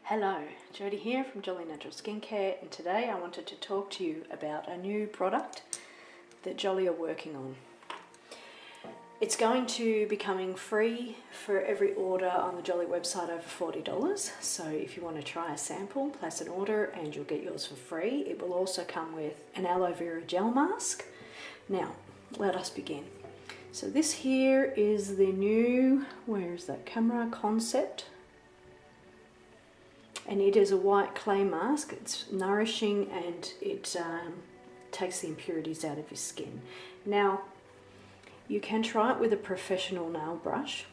Hello, Jody here from Joli Natural Skincare, and today I wanted to talk to you about a new product that Joli are working on. It's going to be coming free for every order on the Joli website over $40. So if you want to try a sample, place an order and you'll get yours for free. It will also come with an aloe vera gel mask. Now, let us begin. So this here is the new, where is that camera, concept. And it is a white clay mask. It's nourishing and it takes the impurities out of your skin. Now, you can try it with a professional nail brush,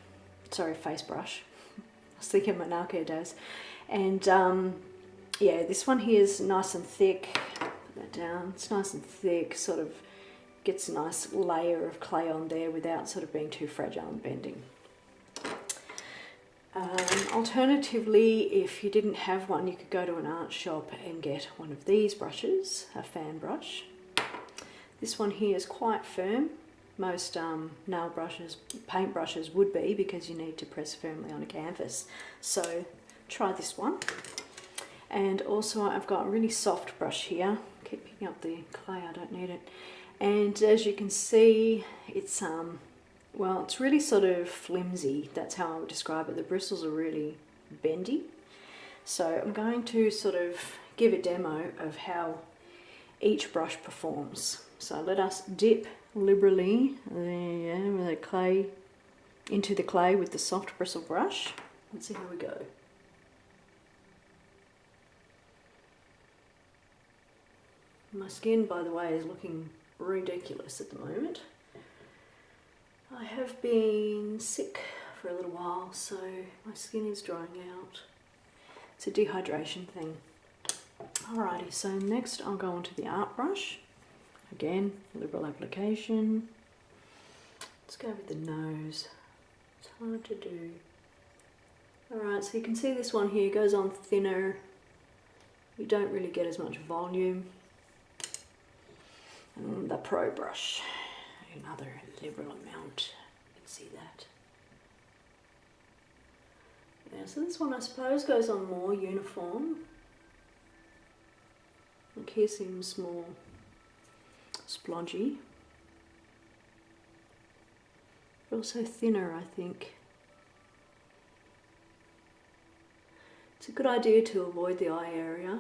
face brush. I was thinking my nail care days. And yeah, this one here is nice and thick. Put that down. It's nice and thick, sort of gets a nice layer of clay on there without sort of being too fragile and bending. Alternatively, if you didn't have one, you could go to an art shop and get one of these brushes, a fan brush. This one here is quite firm. Most nail brushes, paint brushes would be, because you need to press firmly on a canvas. So try this one. And also I've got a really soft brush here. Keep picking up the clay, I don't need it. And as you can see, it's well, it's really sort of flimsy. That's how I would describe it. The bristles are really bendy. So I'm going to sort of give a demo of how each brush performs. So let us dip liberally with the clay into the clay with the soft bristle brush. Let's see how we go. My skin, by the way, is looking ridiculous at the moment. I have been sick for a little while, so my skin is drying out. It's a dehydration thing. Alrighty, so next I'll go onto the art brush. Again, liberal application. Let's go with the nose. It's hard to do. Alright, so you can see this one here goes on thinner. You don't really get as much volume. And the pro brush. Another liberal amount, you can see that. Yeah, so this one I suppose goes on more uniform. Look, here seems more splodgy. But also thinner, I think. It's a good idea to avoid the eye area,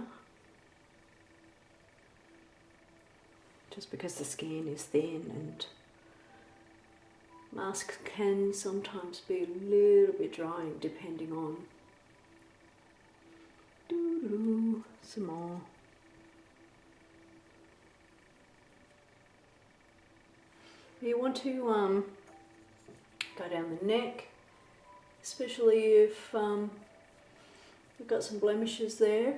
just because the skin is thin and masks can sometimes be a little bit drying depending on. Some more. You want to go down the neck, especially if you've got some blemishes there.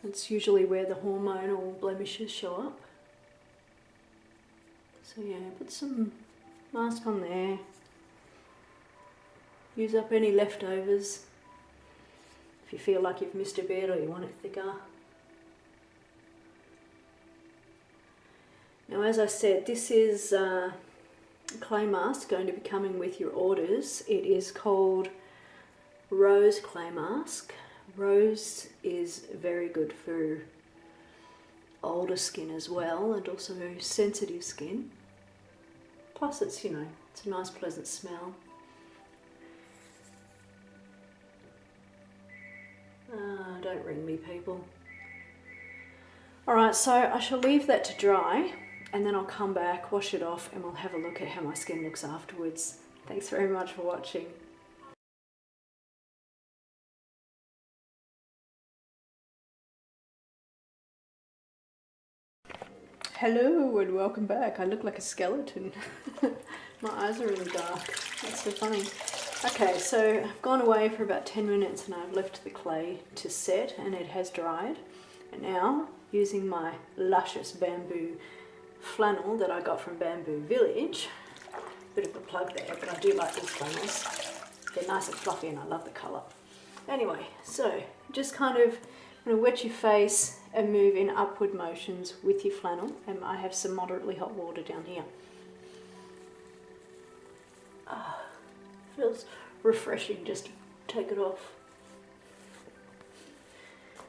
That's usually where the hormonal blemishes show up. So yeah, put some mask on there. Use up any leftovers if you feel like you've missed a bit or you want it thicker. Now, as I said, this is a clay mask going to be coming with your orders. It is called Rose Clay Mask. Rose is very good for older skin as well, and also sensitive skin. Plus it's, you know, it's a nice pleasant smell. Don't ring me, people. Alright, so I shall leave that to dry and then I'll come back, wash it off, and we'll have a look at how my skin looks afterwards. Thanks very much for watching. Hello and welcome back. I look like a skeleton. My eyes are really dark. That's so funny. Okay, so I've gone away for about 10 minutes and I've left the clay to set and it has dried. And now, using my luscious bamboo flannel that I got from Bamboo Village, bit of a plug there, but I do like these flannels. They're nice and fluffy and I love the colour. Anyway, so just kind of going to wet your face and move in upward motions with your flannel, and I have some moderately hot water down here. Feels refreshing just to take it off.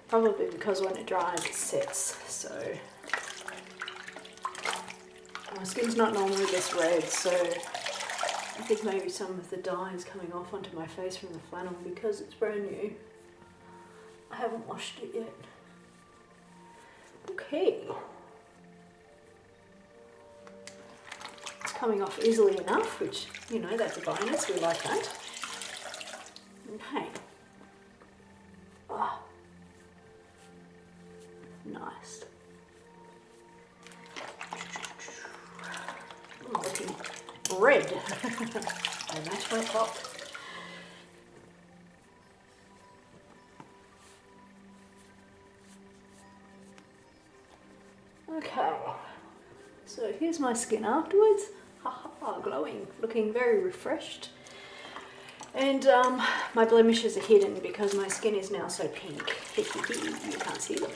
Probably because when it dries it sets, so my skin's not normally this red, so I think maybe some of the dye is coming off onto my face from the flannel because it's brand new. I haven't washed it yet. Okay. It's coming off easily enough, which, you know, that's a bonus. We like that. Okay. Oh. Nice. Oh, looking red. I match my top. Okay, so here's my skin afterwards. Ha ha, glowing, looking very refreshed. And my blemishes are hidden because my skin is now so pink. You can't see them.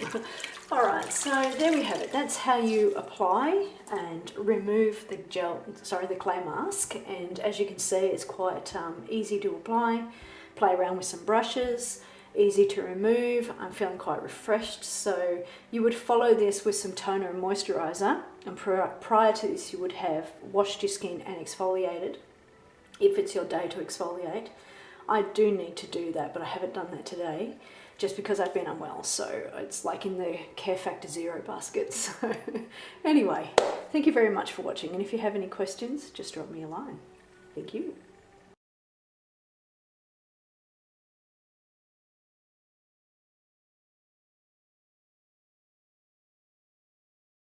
Alright, so there we have it. That's how you apply and remove the the clay mask. And as you can see, it's quite easy to apply. Play around with some brushes, easy to remove. I'm feeling quite refreshed. So you would follow this with some toner and moisturizer. And prior to this, you would have washed your skin and exfoliated. If it's your day to exfoliate. I do need to do that, but I haven't done that today just because I've been unwell, so it's like in the Care Factor Zero basket. So anyway, thank you very much for watching, and if you have any questions, just drop me a line. Thank you.